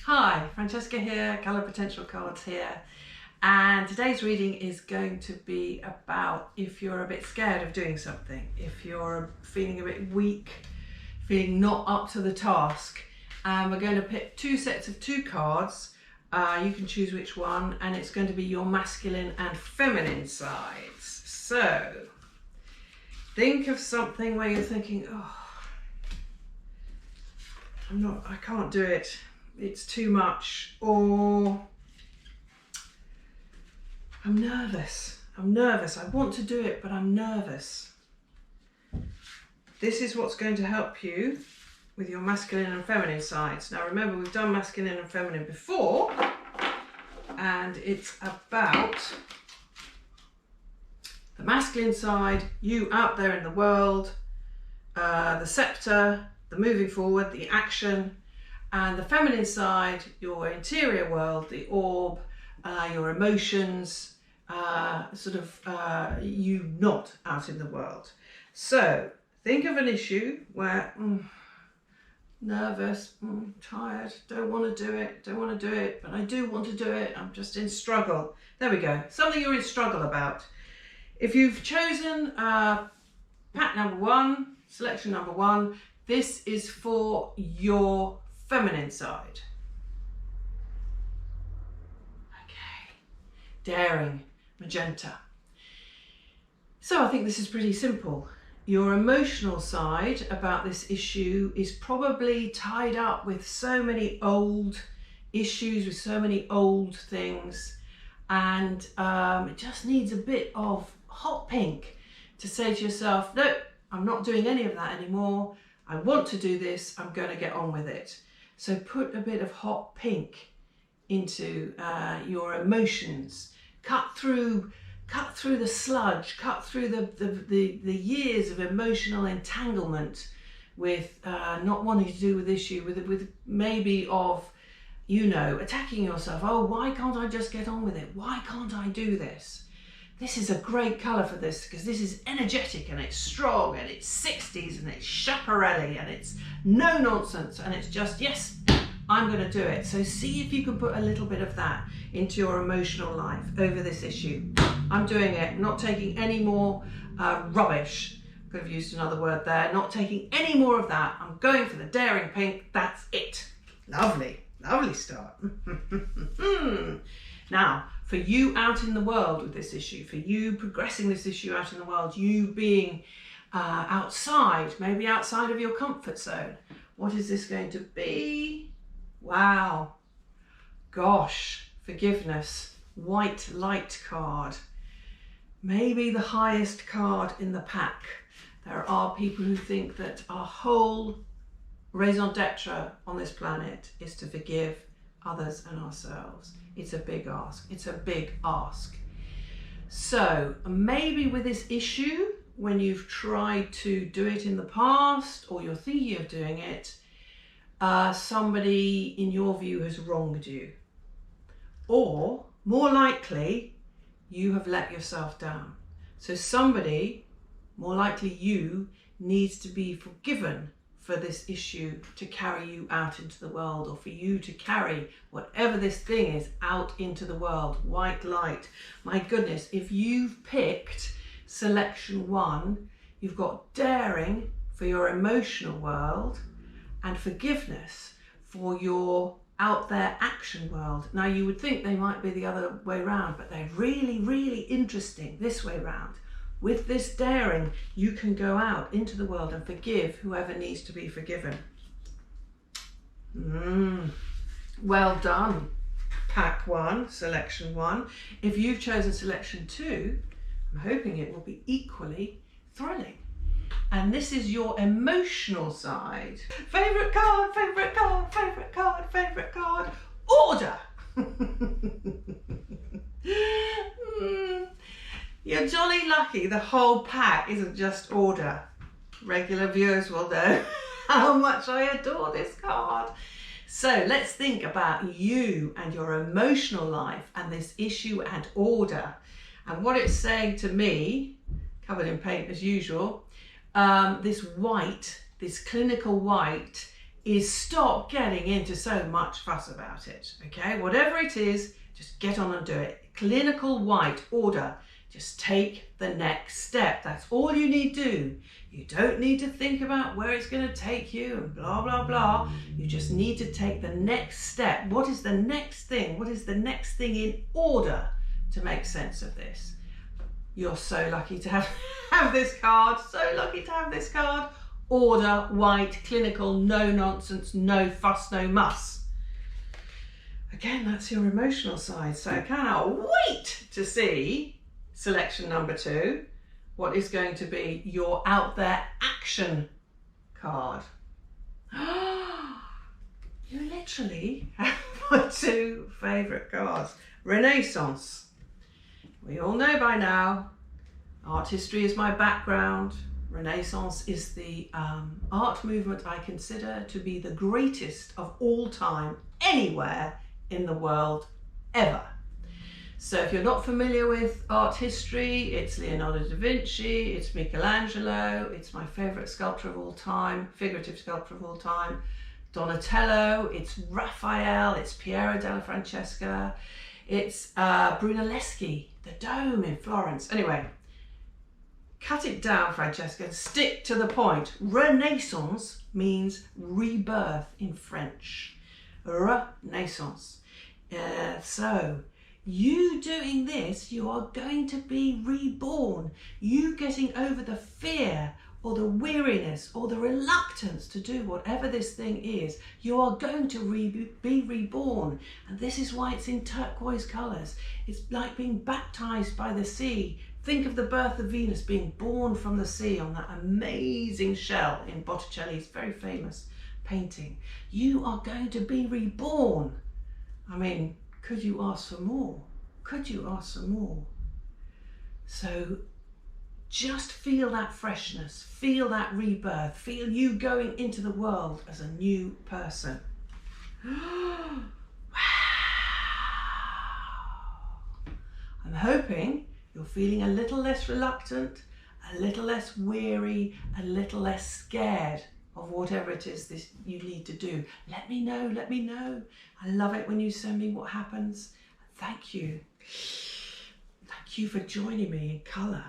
Hi, Francesca here, Colour Potential Cards here, and today's reading is going to be about if you're a bit scared of doing something, if you're feeling a bit weak, feeling not up to the task. And we're going to pick two sets of two cards. You can choose which one, and it's going to be your masculine and feminine sides. So think of something where you're thinking, oh, I can't do it. It's too much, or I'm nervous, I want to do it, but I'm nervous. This is what's going to help you with your masculine and feminine sides. Now remember, we've done masculine and feminine before, and it's about the masculine side, you out there in the world, the scepter, the moving forward, the action. And the feminine side, your interior world, the orb, your emotions, you not out in the world. So think of an issue where nervous, tired, don't want to do it, but I do want to do it, I'm just in struggle. There we go, something you're in struggle about. If you've chosen pack number one, selection number one, this is for your feminine side. Okay, daring, magenta. So I think this is pretty simple. Your emotional side about this issue is probably tied up with so many old issues, with so many old things, and it just needs a bit of hot pink to say to yourself, no, I'm not doing any of that anymore. I want to do this, I'm going to get on with it. So put a bit of hot pink into your emotions. Cut through the sludge. Cut through the years of emotional entanglement with not wanting to do with issue, with maybe of, attacking yourself. Oh, why can't I just get on with it? Why can't I do this? This is a great colour for this because this is energetic and it's strong and it's 60s and it's chaparelli and it's no nonsense and it's just, yes, I'm going to do it. So see if you can put a little bit of that into your emotional life over this issue. I'm doing it, not taking any more rubbish. Could have used another word there. Not taking any more of that. I'm going for the daring pink. That's it. Lovely, lovely start. Now, for you out in the world with this issue, for you progressing this issue out in the world, you being outside, maybe outside of your comfort zone, what is this going to be? Wow. Gosh, forgiveness, white light card. Maybe the highest card in the pack. There are people who think that our whole raison d'etre on this planet is to forgive others and ourselves. It's a big ask. It's a big ask. So maybe with this issue, when you've tried to do it in the past or you're thinking of doing it, somebody in your view has wronged you. Or more likely, you have let yourself down. So somebody, more likely you, needs to be forgiven for this issue to carry you out into the world, or for you to carry whatever this thing is out into the world. White light. My goodness, if you've picked selection one, you've got daring for your emotional world and forgiveness for your out there action world. Now you would think they might be the other way around, but they're really, really interesting this way round. With this daring, you can go out into the world and forgive whoever needs to be forgiven. Well done, pack one, selection one. If you've chosen selection two, I'm hoping it will be equally thrilling. And this is your emotional side. Favourite card, favourite card, favourite card, favourite card, order. You're jolly lucky the whole pack isn't just order. Regular viewers will know how much I adore this card. So let's think about you and your emotional life and this issue and order. And what it's saying to me, covered in paint as usual, this white, this clinical white, is stop getting into so much fuss about it, okay? Whatever it is, just get on and do it. Clinical white, order. Just take the next step. That's all you need to do. You don't need to think about where it's going to take you and blah, blah, blah. You just need to take the next step. What is the next thing? What is the next thing in order to make sense of this? You're so lucky to have this card. So lucky to have this card. Order, white, clinical, no nonsense, no fuss, no muss. Again, that's your emotional side. So I cannot wait to see selection number 2, what is going to be your out there action card. You literally have my 2 favourite cards. Renaissance. We all know by now, art history is my background. Renaissance is the art movement I consider to be the greatest of all time, anywhere in the world, ever. So if you're not familiar with art history, it's Leonardo da Vinci, it's Michelangelo, it's my favourite sculptor of all time, figurative sculptor of all time, Donatello, it's Raphael, it's Piero della Francesca, it's Brunelleschi, the dome in Florence. Anyway, cut it down, Francesca, and stick to the point. Renaissance means rebirth in French. Renaissance. So, you doing this, you are going to be reborn. You getting over the fear or the weariness or the reluctance to do whatever this thing is, you are going to be reborn. And this is why it's in turquoise colours. It's like being baptised by the sea. Think of the birth of Venus being born from the sea on that amazing shell in Botticelli's very famous painting. You are going to be reborn. I mean, could you ask for more? Could you ask for more? So just feel that freshness, feel that rebirth, feel you going into the world as a new person. Wow. I'm hoping you're feeling a little less reluctant, a little less weary, a little less scared of whatever it is this you need to do. Let me know, let me know. I love it when you send me what happens. Thank you. Thank you for joining me in colour.